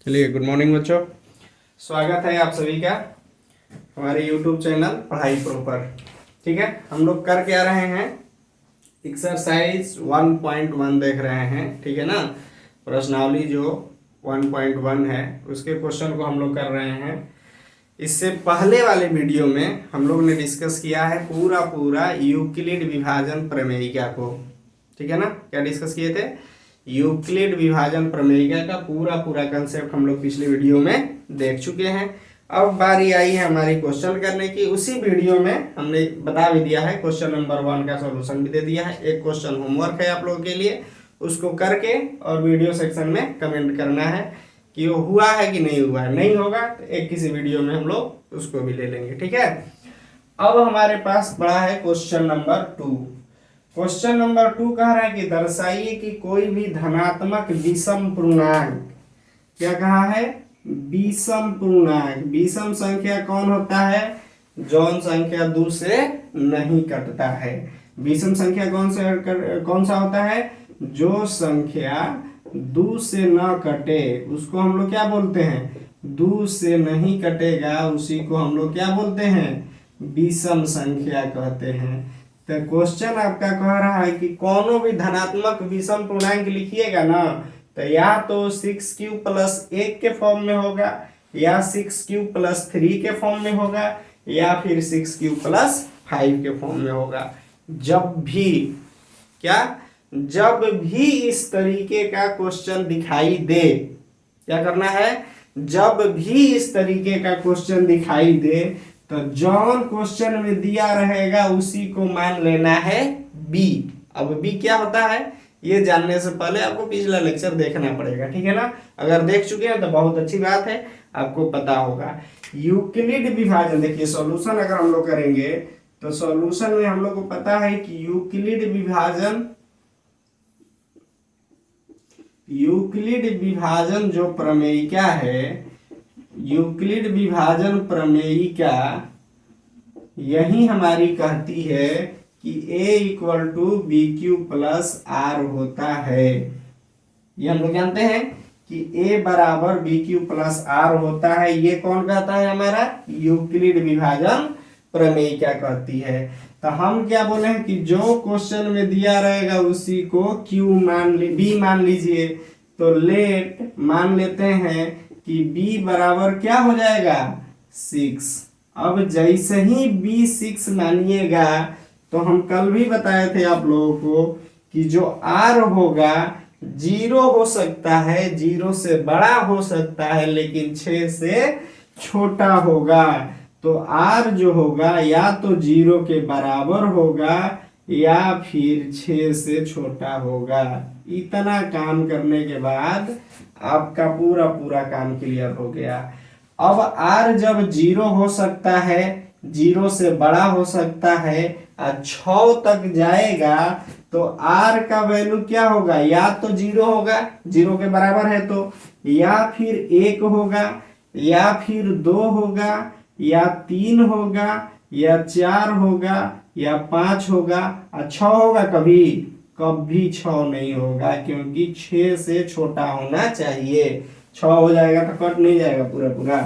चलिए, good morning बच्चों। स्वागत है आप सभी का हमारे यूट्यूब चैनल पढ़ाई प्रो पर। ठीक है, हम लोग कर क्या रहे हैं, एक्सरसाइज 1.1 देख रहे हैं। ठीक है ना, प्रश्नावली जो 1.1 है उसके क्वेश्चन को हम लोग कर रहे हैं। इससे पहले वाले वीडियो में हम लोग ने डिस्कस किया है पूरा यूक्लिड विभाजन प्रमेयिका को। ठीक है ना, क्या डिस्कस किए थे, यूक्लिड विभाजन प्रमेयिका का पूरा कंसेप्ट हम लोग पिछले वीडियो में देख चुके हैं। अब बारी आई है हमारी क्वेश्चन करने की। उसी वीडियो में हमने बता भी दिया है, क्वेश्चन नंबर 1 का सॉल्यूशन भी दे दिया है। एक क्वेश्चन होमवर्क है आप लोगों के लिए, उसको करके और वीडियो सेक्शन में कमेंट करना है कि वो हुआ है कि नहीं हुआ है। नहीं होगा तो एक किसी वीडियो में हम लोग उसको भी ले लेंगे। ठीक है, अब हमारे पास पड़ा है क्वेश्चन नंबर 2। क्वेश्चन नंबर 2 कह रहा है कि दर्शाइए कि कोई भी धनात्मक विषम पूर्णांक, क्या कहा है, विषम पूर्णांक। विषम संख्या कौन होता है, जौन संख्या 2 से नहीं कटता है। विषम संख्या कौन सा होता है, जो संख्या 2 से न कटे उसको हम लोग क्या बोलते हैं, 2 से नहीं कटेगा उसी को हम लोग क्या बोलते हैं, विषम संख्या कहते हैं। तो क्वेश्चन आपका कह रहा है कि कोनो भी धनात्मक विषम पूर्णांक लिखिएगा ना, तो या तो 6 प्लस 1 के फॉर्म में होगा, या 6 प्लस 3 के फॉर्म में होगा, या फिर 6 प्लस 5 के फॉर्म में होगा। जब भी इस तरीके का क्वेश्चन दिखाई दे, क्या करना है, जब भी इस तरीके का क्वेश्चन दिखाई दे तो जौन क्वेश्चन में दिया रहेगा उसी को मान लेना है बी। अब बी क्या होता है ये जानने से पहले आपको पिछला लेक्चर देखना पड़ेगा। ठीक है ना, अगर देख चुके हैं तो बहुत अच्छी बात है, आपको पता होगा। यूक्लिड विभाजन, देखिए सॉल्यूशन अगर हम लोग करेंगे तो सॉल्यूशन में हम लोग को पता है कि यूक्लिड विभाजन जो प्रमेयिका है, यूक्लिड विभाजन प्रमेयिका यही हमारी कहती है कि a = bq प्लस r होता है। ये हम लोग जानते हैं कि a बराबर bq प्लस r होता है। ये कौन कहता है, हमारा यूक्लिड विभाजन प्रमेयिका कहती है। तो हम क्या बोले हैं कि जो क्वेश्चन में दिया रहेगा उसी को b मान लीजिए। तो लेट मान लेते हैं कि b बराबर क्या हो जाएगा, 6। अब जैसे ही b 6 मानिएगा तो हम कल भी बताए थे आप लोगों को कि जो r होगा 0 हो सकता है, 0 से बड़ा हो सकता है, लेकिन 6 से छोटा होगा। तो r जो होगा या तो 0 के बराबर होगा या फिर 6 से छोटा होगा। इतना काम करने के बाद आपका पूरा काम क्लियर हो गया। अब r जब 0 हो सकता है, 0 से बड़ा हो सकता है और 6 तक जाएगा तो r का वैल्यू क्या होगा, या तो 0 होगा, 0 के बराबर है तो, या फिर 1 होगा, या फिर 2 होगा, या 3 होगा, या 4 होगा, या 5 होगा, और 6 होगा। कभी 6 नहीं होगा, क्योंकि 6 से छोटा होना चाहिए। 6 हो जाएगा तो कट नहीं जाएगा पूरा।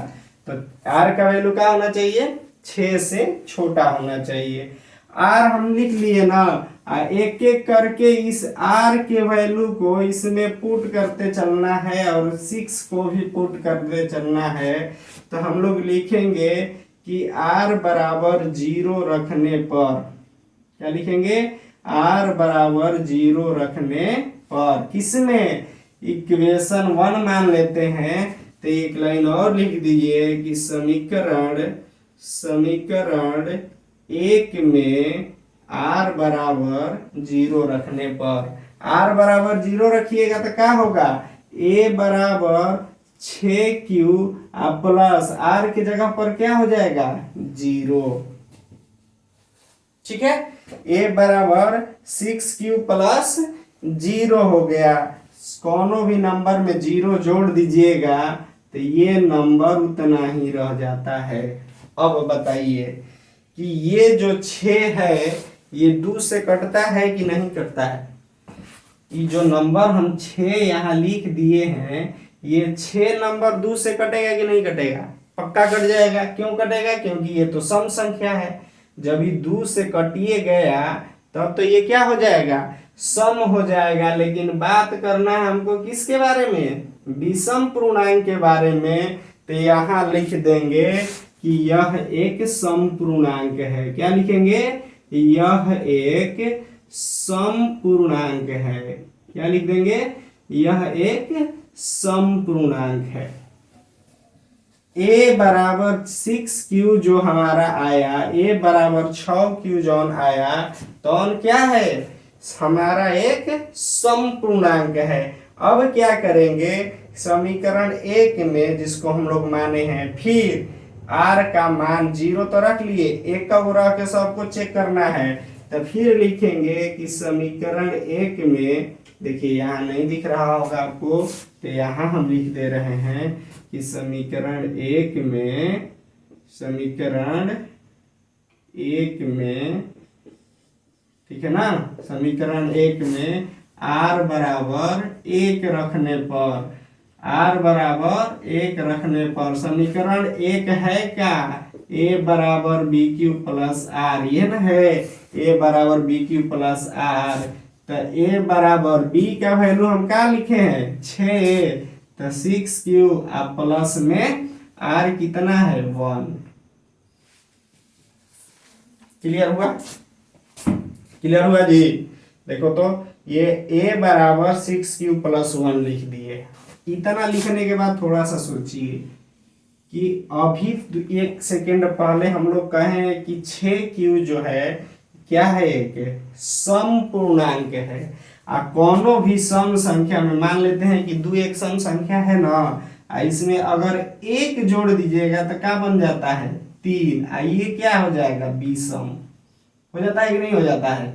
तो r का वैल्यू क्या होना चाहिए, 6 से छोटा होना चाहिए। r हम लिख लिए ना, एक एक करके इस r के वैल्यू को इसमें पुट करते चलना है और 6 को भी पुट करते चलना है। तो हम लोग लिखेंगे कि r बराबर 0 रखने पर, क्या लिखेंगे, r बराबर 0 रखने पर, किसमें, इक्वेशन 1 मान लेते हैं। तो एक लाइन और लिख दीजिए कि समीकरण 1 में r बराबर 0 रखने पर, r बराबर 0 रखिएगा तो क्या होगा, a बराबर 6q प्लस r की जगह पर क्या हो जाएगा, 0। ठीक है, a बराबर 6q प्लस 0 हो गया। कोनो भी नंबर में 0 जोड़ दीजिएगा तो ये नंबर उतना ही रह जाता है। अब बताइए कि ये जो 6 है ये 2 से कटता है कि नहीं कटता है। ये जो नंबर हम 6 यहाँ लिख दिए हैं ये 6 नंबर 2 से कटेगा कि नहीं कटेगा? पक्का कट जाएगा। क्यों कटेगा? क्योंकि ये तो सम संख्या है। जब ये 2 से कटिए गया तब तो ये क्या हो जाएगा? सम हो जाएगा। लेकिन बात करना है हमको किसके बारे में? विषम पूर्णांक के बारे में। तो यहाँ लिख देंगे कि यह एक सम पूर्णांक है। क्या लिखेंगे? यह एक सम पूर्णांक है। क्या लिख देंगे? यह एक सम पूर्णांक है। a बराबर 6q जो हमारा आया, a बराबर 6q जौन आया, तो क्या है? हमारा एक सम पूर्णांक है। अब क्या करेंगे? समीकरण 1 में जिसको हम लोग माने हैं, फिर r का मान 0 तो रख लिए, एक का रह के सबको चेक करना है। तो फिर लिखेंगे कि समीकरण 1 में, देखिए यहाँ नहीं दिख रहा होगा आपको, तो यहाँ हम लिख दे रहे हैं कि समीकरण 1 में ठीक है ना, समीकरण 1 में r बराबर 1 रखने पर समीकरण 1 है क्या? a बराबर बी क्यू प्लस आर, ये ना है a बराबर बी क्यू प्लस आर। तो a बराबर b का वैल्यू हम क्या लिखे हैं? 6, तो 6q अब प्लस में r कितना है? 1। क्लियर हुआ जी? देखो तो ये a बराबर 6q प्लस 1 लिख दिए। इतना लिखने के बाद थोड़ा सा सोचिए कि अभी 1 सेकेंड पहले हम लोग कहे कि 6q जो है क्या है? एक सम पूर्णांक है। कोनो भी सम संख्या में मान लेते हैं कि 2 एक सम संख्या है ना, इसमें अगर 1 जोड़ दीजिएगा तो क्या बन जाता है? 3। ये क्या हो जाएगा? विषम हो जाता है कि नहीं हो जाता है?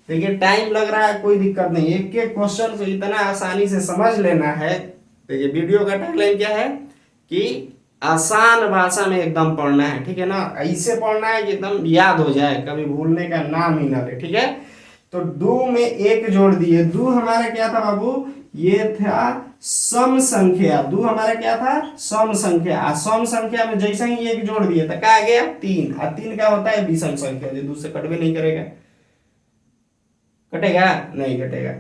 देखिए टाइम लग रहा है, कोई दिक्कत नहीं, एक एक क्वेश्चन को इतना आसानी से समझ लेना है। देखिए वीडियो का टैगलाइन क्या है कि आसान भाषा में एकदम पढ़ना है, ठीक है ना? ऐसे पढ़ना है कि एकदम याद हो जाए, कभी भूलने का नाम ही ना ले, ठीक है? तो 2 में 1 जोड़ दिए। 2 हमारा क्या था बाबू? ये था सम संख्या। 2 हमारा क्या था? सम संख्या। सम संख्या में जैसे ही 1 जोड़ दिए तो क्या आ गया? 3। और 3 क्या होता है? विषम संख्या, जो 2 से कटवे नहीं करेगा। कटेगा? नहीं कटेगा।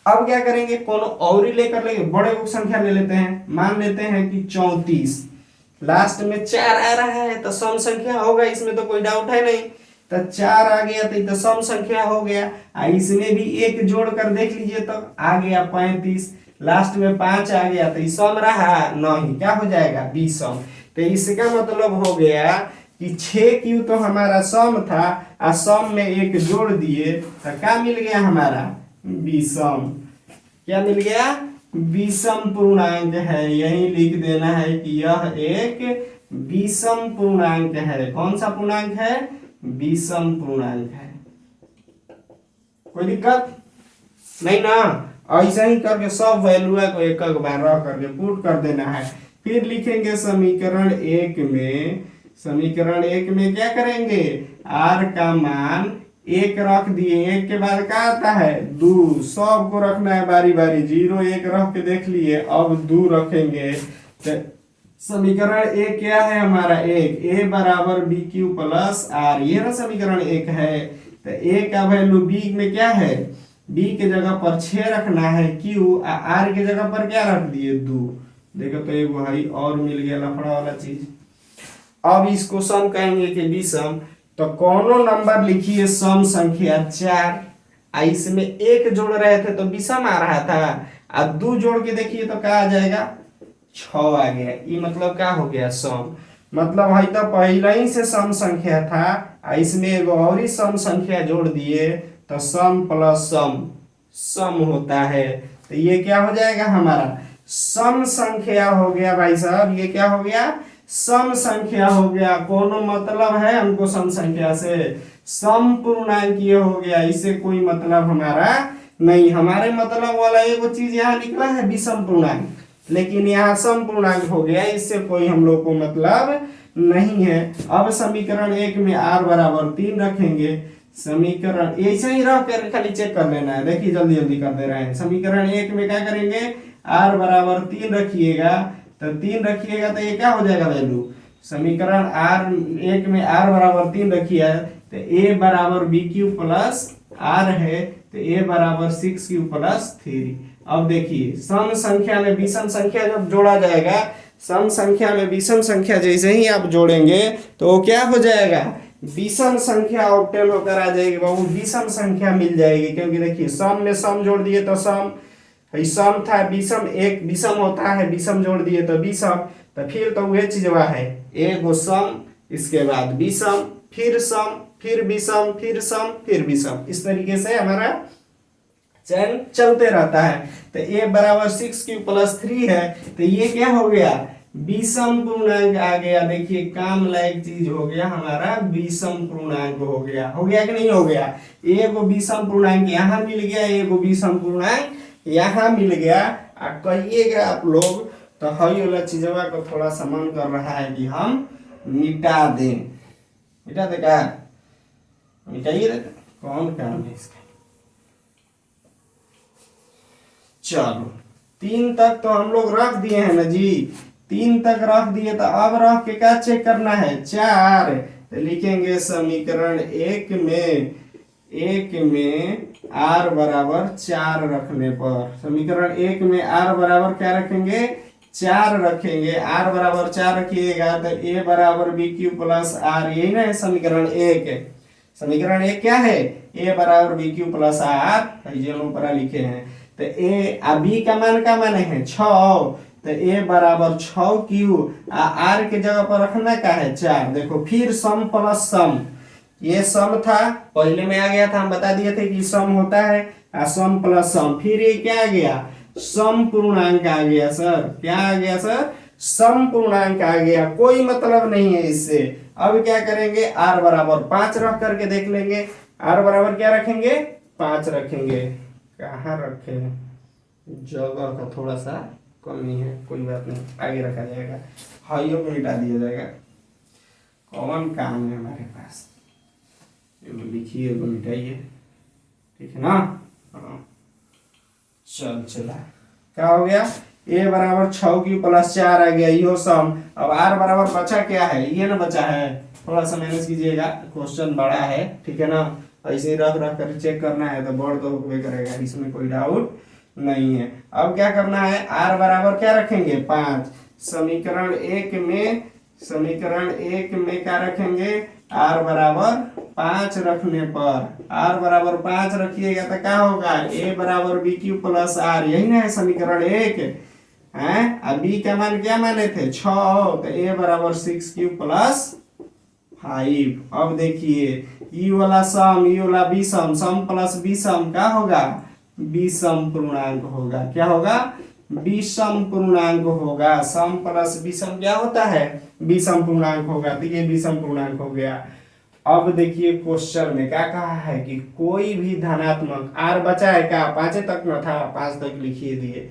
अब क्या करेंगे? कोनो और ही लेकर लेंगे, बड़े को संख्या ले लेते हैं। मान लेते हैं कि 34, लास्ट में 4 आ रहा है तो सम संख्या होगा, इसमें तो कोई डाउट है नहीं। तो 4 आ गया तो सम संख्या हो गया। इसमें भी 1 जोड़ कर देख लीजिए तो आ गया 35। लास्ट में 5 आ गया तो सम रहा नहीं, क्या हो जाएगा? विषम। तो इसका मतलब हो गया कि 6q तो हमारा सम था, और सम में 1 जोड़ दिए तो क्या मिल गया हमारा? विषम। क्या मिल गया? विषम पूर्णांक है। यही लिख देना है कि यह एक विषम पूर्णांक है। कौन सा पूर्णांक है? विषम पूर्णांक है। कोई दिक्कत नहीं ना? ऐसा ही करके सब वैल्यू को एक एक बार रख करके पुट कर देना है। फिर लिखेंगे समीकरण 1 में क्या करेंगे? r का मान 1 रख दिए। 1 के बाद क्या आता है? 2। सबको रखना है बारी बारी। 0 1 रख के देख लिए, अब 2 रखेंगे। तो समीकरण 1 क्या है हमारा? 1 a बराबर बी क्यू प्लस आर, ये ना समीकरण 1 है। तो a का वैल्यू b में क्या है? b के जगह पर 6 रखना है, q r के जगह पर क्या रख दिए? 2। देखो तो एक भाई और मिल गया लफड़ा वाला चीज। अब इसको सम कहेंगे कि विषम। तो कोनो नंबर लिखिए सम संख्या 4, इसमें 1 जोड़ रहे थे तो विषम आ रहा था, और 2 जोड़ के देखिए तो क्या आ जाएगा? 6 आ गया। ये मतलब क्या हो गया? सम। मतलब है तो पहले ही से सम संख्या था, इसमें एक और ही सम संख्या जोड़ दिए तो सम प्लस सम होता है। तो ये क्या हो जाएगा हमारा? सम संख्या हो गया भाई साहब। ये क्या हो गया? सम संख्या हो गया। कोनो मतलब है हमको सम संख्या से? सम पूर्णांक ये हो गया, इससे कोई मतलब हमारा नहीं। हमारे मतलब वाला एक चीज यहाँ निकला है विषम पूर्णांक, लेकिन यहाँ सम पूर्णांक हो गया, इससे कोई हम लोग को मतलब नहीं है। अब समीकरण 1 में r बराबर 3 रखेंगे। समीकरण ऐसे ही रख कर खाली चेक कर लेना है। देखिए जल्दी जल्दी कर दे रहे हैं। समीकरण 1 में क्या करेंगे? r बराबर 3 रखिएगा, तो 3 रखिएगा तो ये क्या हो जाएगा वैल्यू, समीकरण एक में r बराबर 3 रखिए तो a बराबर बी क्यू प्लस r है, तो a बराबर 6q प्लस 3। अब देखिए सम संख्या में विषम संख्या जब जोड़ा जाएगा, सम संख्या में विषम संख्या जैसे ही आप जोड़ेंगे तो वो क्या हो जाएगा, विषम संख्या ऑक्टेल होकर आ जाएगी बाबू, विषम संख्या मिल जाएगी। क्योंकि देखिए सम में सम जोड़ दिए तो सम, सम था विषम, एक विषम होता है, विषम जोड़ दिए तो विषम, तो फिर तो वह चीजवा है, एक वो सम, इसके बाद विषम, फिर सम, फिर विषम, फिर सम, फिर विषम, इस तरीके से हमारा चैन चलते रहता है। तो a बराबर 6q प्लस 3 है, तो ये क्या हो गया, विषम पूर्णांक आ गया। देखिए काम लायक चीज हो गया हमारा, विषम पूर्णांक हो गया, हो गया कि नहीं हो गया, एक विषम पूर्णांक यहाँ मिल गया, एक विषम पूर्णांक यहाँ मिल गया। कहिएगा आप लोग तो हई वाला चीजवा को थोड़ा सा मन कर रहा है कि हम मिटा दें, मिटा दे क्या, मिटाइए, कौन काम है इसका। चलो 3 तक तो हम लोग रख दिए हैं ना जी, 3 तक रख दिए, तो अब रख के क्या चेक करना है, 4। तो लिखेंगे समीकरण एक में r बराबर 4 रखने पर, समीकरण एक में r बराबर क्या रखेंगे, 4 रखेंगे, r बराबर 4 रखिएगा तो a बराबर बी क्यू प्लस r, यही ना है समीकरण एक। समीकरण एक क्या है, a बराबर बी क्यू प्लस r, ये लोग ऊपर लिखे हैं। तो a अभी का मान है 6, तो a बराबर 6q, r के जगह पर रखना क्या है 4। देखो फिर सम प्लस सम, ये सम था पहले में आ गया था, हम बता दिए थे कि सम होता है, सम प्लस सम, फिर ये क्या आ गया, सम पूर्णांक आ गया सर, क्या आ गया सर, सम पूर्णांक आ गया, कोई मतलब नहीं है इससे। अब क्या करेंगे, r बराबर 5 रख करके देख लेंगे, r बराबर क्या रखेंगे, 5 रखेंगे। कहाँ रखे, जगह का थोड़ा सा कमी है, कोई बात नहीं, आगे रखा जाएगा, हाइयों को मिटा दिया जाएगा, कौन काम है हमारे पास, लिखिए मिटाइए, ठीक है ना। चला क्या हो गया, a बराबर 6q प्लस 4 आ गया, यो सम। अब r बराबर बचा क्या है, ये ना बचा है, थोड़ा सा मैनेज कीजिएगा, क्वेश्चन बड़ा है, ठीक है ना, ऐसे रख कर चेक करना है तो बोर्ड तो होबे करेगा, इसमें कोई डाउट नहीं है। अब क्या करना है, r बराबर क्या रखेंगे 5, समीकरण एक में क्या रखेंगे, r बराबर 5 रखने पर, r बराबर 5 रखिएगा तो क्या होगा, a बराबर बी क्यू प्लस r, यही ना है समीकरण एक है। अभी का मान क्या माने थे 6, तो a बराबर 6q प्लस 5। अब देखिए ई वाला सम, ई वाला विषम, सम प्लस विषम क्या होगा, विषम पूर्णांक होगा, क्या होगा, विषम पूर्णांक होगा, सम प्लस विषम क्या होता है, विषम पूर्णांक होगा, तो ये विषम पूर्णांक हो गया। अब देखिए क्वेश्चन में क्या कहा है कि कोई भी धनात्मक, r बचा है क्या, 5 तक न था, 5 तक लिखिए दिए,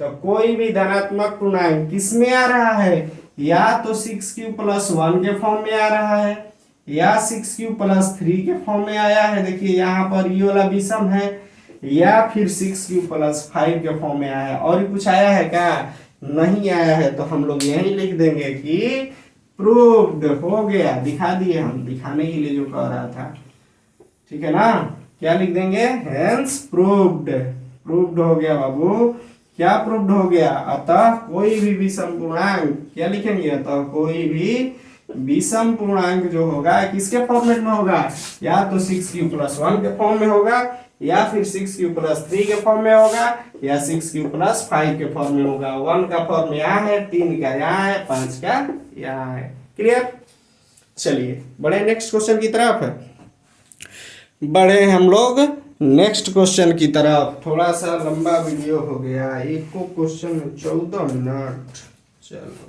तो कोई भी धनात्मक पूर्णांक किस में आ रहा है, या तो 6q प्लस 1 के फॉर्म में आ रहा है, या 6q प्लस 3 के फॉर्म में आया है, देखिए यहाँ पर ये वाला विषम है, या फिर 6q प्लस 5 के फॉर्म में आया है। और कुछ आया है क्या, नहीं आया है, तो हम लोग यही लिख देंगे कि प्रूव्ड हो गया, दिखा दिए हम, दिखाने के लिए जो कह रहा था, ठीक है ना, क्या लिख देंगे, हेंस प्रूव्ड, प्रूव्ड हो गया बाबू, क्या प्रूव्ड हो गया, अतः कोई भी विषम पूर्णांक, क्या लिखेंगे, अतः कोई भी विषम पूर्णांक जो होगा किसके फॉर्मेट में होगा, या तो 6q प्लस 1 के फॉर्म में होगा, या फिर 6q प्लस 3 के फॉर्म में होगा, या 6q प्लस 5 के फॉर्म में होगा। 1 का फॉर्म यहाँ है, 3 का यहाँ है, 5 का यहाँ है, क्लियर। चलिए बढ़े नेक्स्ट क्वेश्चन की तरफ, बढ़े हम लोग नेक्स्ट क्वेश्चन की तरफ। थोड़ा सा लंबा वीडियो हो गया, एक को क्वेश्चन 14 मिनट। चलो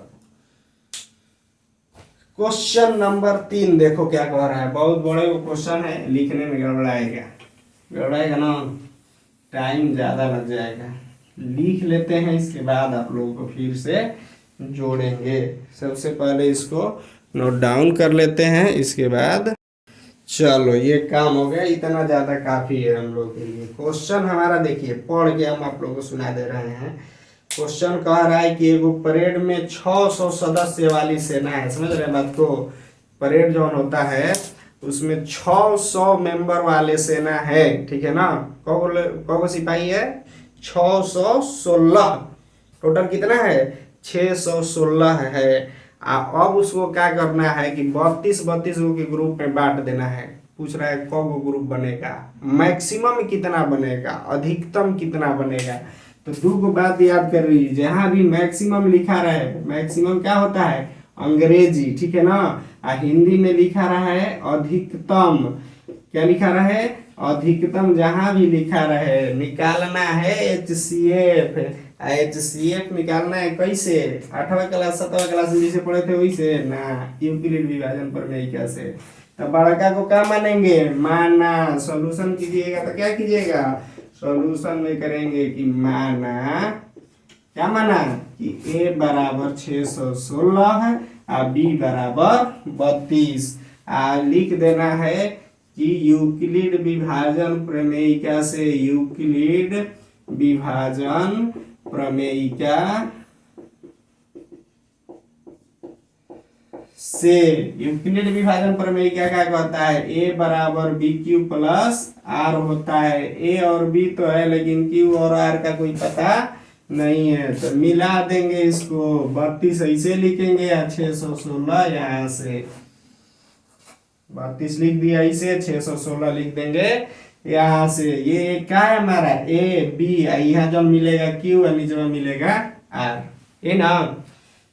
क्वेश्चन नंबर 3 देखो क्या कह रहा है, बहुत बड़े क्वेश्चन है, लिखने में गड़बड़ाएगा ना, टाइम ज़्यादा लग जाएगा, लिख लेते हैं, इसके बाद आप लोगों को फिर से जोड़ेंगे। सबसे पहले इसको नोट डाउन कर लेते हैं, इसके बाद चलो ये काम हो गया, इतना ज़्यादा काफ़ी है हम लोग के लिए। क्वेश्चन हमारा देखिए, पढ़ के हम आप लोगों को सुना दे रहे हैं। क्वेश्चन कह रहा है कि एगो परेड में 600 सदस्य वाली सेना है, समझ रहे हैं बात को। परेड जो होता है उसमें 600 मेंबर वाले सेना है, ठीक है ना। कौ सिपाही है? 616। टोटल कितना है? 616 है। अब उसको क्या करना है कि 32 गो के ग्रुप में बांट देना है। पूछ रहा है कौ गो ग्रुप बनेगा, मैक्सिमम कितना बनेगा, अधिकतम कितना बनेगा। तो दो को बात याद कर लीजिए, जहां भी मैक्सिमम लिखा रहे, मैक्सिमम क्या होता है? अंग्रेजी, ठीक है ना। हिंदी में लिखा रहा है अधिकतम, क्या लिखा रहा है? अधिकतम। जहां भी लिखा रहे निकालना है HCF। HCF निकालना है कैसे? 8वां क्लास 7वां क्लास में जैसे पढ़े थे वैसे ना, यूक्लिड विभाजन प्रमेय कैसे। तो बड़का को क्या मानेंगे? माना। सॉल्यूशन कीजिएगा तो क्या कीजिएगा? सॉल्यूशन में करेंगे कि माना, क्या माना कि a बराबर 616 है और b बराबर 32। लिख देना है कि यूक्लिड विभाजन प्रमेयिका से, यूक्लिड विभाजन प्रमेयिका से, यूक्लिड विभाजन प्रमेयिका क्या कहता है? a बराबर बी क्यू प्लस आर होता है। a और b तो है लेकिन q और r का कोई पता नहीं है, तो मिला देंगे इसको। 32 ऐसे लिखेंगे या 616 यहाँ से 32 लिख दिया, इसे 616 लिख देंगे यहाँ से। ये क्या है हमारा? ए बी, यहाँ जो मिलेगा क्यू और नीचे में मिलेगा आर, ये ना।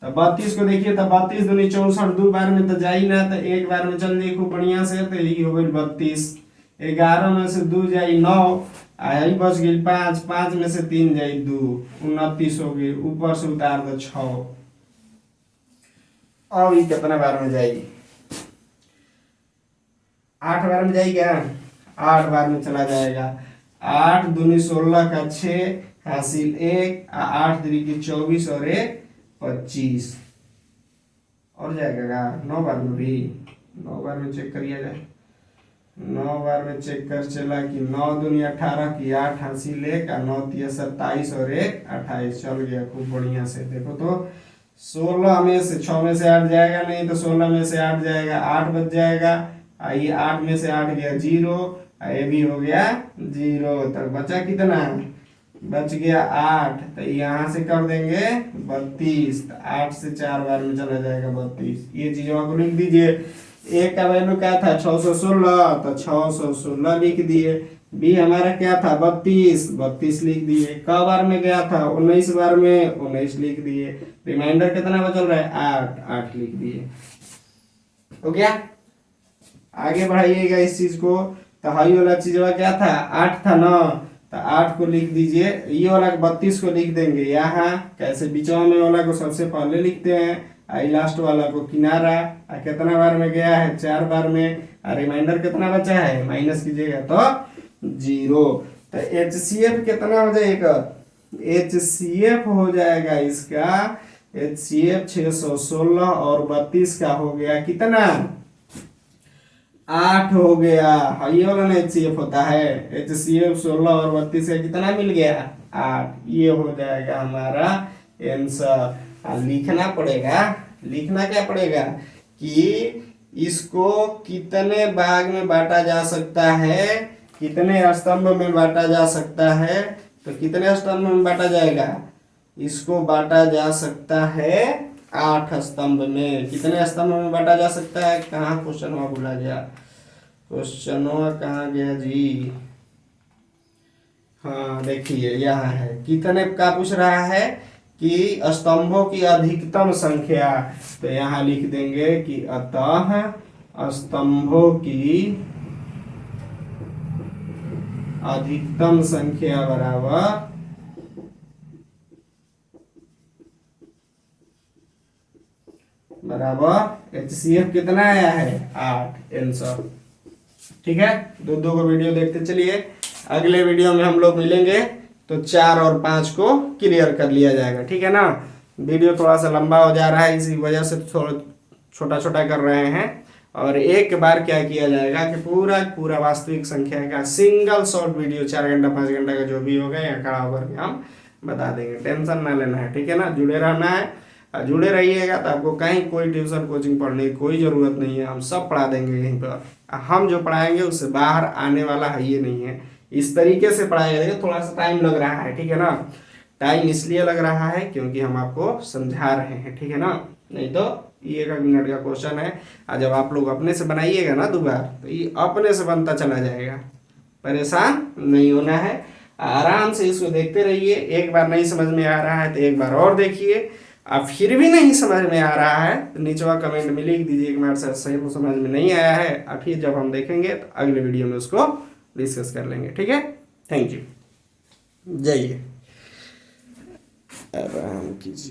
तो 32 को देखिए तो 32 दूनी 64, 2 बार में तो जा ही ना, तो एक बार में चल देखो बढ़िया से, तो यही हो गई 32। 11 में से 2 जाई 9, आई बच गई 5, 5 में से 3 जाई 2, 29 हो गई। ऊपर से उतार दो 6। अब ये कितना बार में जाएगी? 8 बार में जाएगी क्या? 8 बार में चला जाएगा। 8 दूनी 16 का 6 हासिल 1, 8 तरीके 24 और 1 25 और जाएगा 9 बार में भी। 9 बार में चेक करिए जाए, 9 बार में चेक कर चला कि 9 दूनी 18 की 8 हासिल 1, 9 तिया 27 और 1 28 चल गया खूब बढ़िया से। देखो तो 16 में से 6 में से 8 जाएगा नहीं, तो 16 में से 8 जाएगा, 8 बच जाएगा। ये 8 में से 8 गया 0, ये भी हो गया 0। तो बचा कितना? बच गया 8। तो यहाँ से कर देंगे 32, तो 8 से 4 बार में चला जाएगा 32। ये चीजों को लिख दीजिए। ए का वैल्यू क्या था? 616, तो 616 लिख दिए। बी हमारा क्या था? 32 लिख दिए। क बार में गया था? 19 बार में 19 लिख दिए। रिमाइंडर कितना बचल रहा है? 8 लिख दिए। हो गया? आगे बढ़ाइएगा इस चीज को। तो हाई वाला चीज क्या था? 8 था ना, तो 8 को लिख दीजिए। ये वाला 32 को लिख देंगे यहाँ, कैसे बीच में वाला को सबसे पहले लिखते हैं, आई लास्ट वाला को किनारा। कितना बार में गया है? 4 बार में। रिमाइंडर कितना बचा है? माइनस कीजिएगा तो 0। तो HCF कितना हो जाएगा? HCF हो जाएगा इसका, HCF 616 और 32 का हो गया कितना? 8 हो गया। ये वाला ना HCF होता है, HCF 16 और 32 का कितना मिल गया? 8। ये हो जाएगा हमारा आंसर। लिखना पड़ेगा, लिखना क्या पड़ेगा कि इसको कितने भाग में बांटा जा सकता है, कितने स्तंभ में बांटा जा सकता है। तो कितने स्तंभ में बांटा जाएगा? इसको बांटा जा सकता है 8 स्तंभ में। कितने स्तंभ में बांटा जा सकता है? कहाँ क्वेश्चन हुआ, भूला गया क्वेश्चन कहाँ गया जी। हाँ देखिए यहाँ है, कितने का पूछ रहा है कि स्तंभों की अधिकतम संख्या। तो यहाँ लिख देंगे कि अतः स्तंभों की अधिकतम संख्या बराबर HCF कितना आया है? 8 आंसर। ठीक है, दो को वीडियो देखते चलिए। अगले वीडियो में हम लोग मिलेंगे तो 4 और 5 को क्लियर कर लिया जाएगा, ठीक है ना। वीडियो थोड़ा सा लंबा हो जा रहा है, इसी वजह से थोड़ा छोटा छोटा कर रहे हैं। और एक बार क्या किया जाएगा कि पूरा वास्तविक संख्या का सिंगल शॉर्ट वीडियो 4 घंटा 5 घंटा का जो भी होगा यहाँ खड़ा होकर के हम बता देंगे, टेंशन ना लेना है, ठीक है ना। जुड़े रहना है, जुड़े रहिएगा तो आपको कहीं कोई ट्यूशन कोचिंग पढ़ने की कोई ज़रूरत नहीं है, हम सब पढ़ा देंगे यहीं पर। हम जो पढ़ाएंगे उससे बाहर आने वाला है ये नहीं है, इस तरीके से पढ़ाएगा। देखिए थोड़ा सा टाइम लग रहा है, ठीक है ना। टाइम इसलिए लग रहा है क्योंकि हम आपको समझा रहे हैं, ठीक है ना। नहीं तो ये 1 मिनट का क्वेश्चन है, और जब आप लोग अपने से बनाइएगा ना दोबारा तो ये अपने से बनता चला जाएगा, परेशान नहीं होना है। आराम से इसको देखते रहिए, एक बार नहीं समझ में आ रहा है तो एक बार और देखिए, अब फिर भी नहीं समझ में आ रहा है तो निचवा कमेंट में लिख दीजिए कि मेरे से सही समझ में नहीं आया है, और फिर जब हम देखेंगे तो अगले वीडियो में उसको डिस्कस कर लेंगे, ठीक है। थैंक यू, जाइए आराम कीजिए।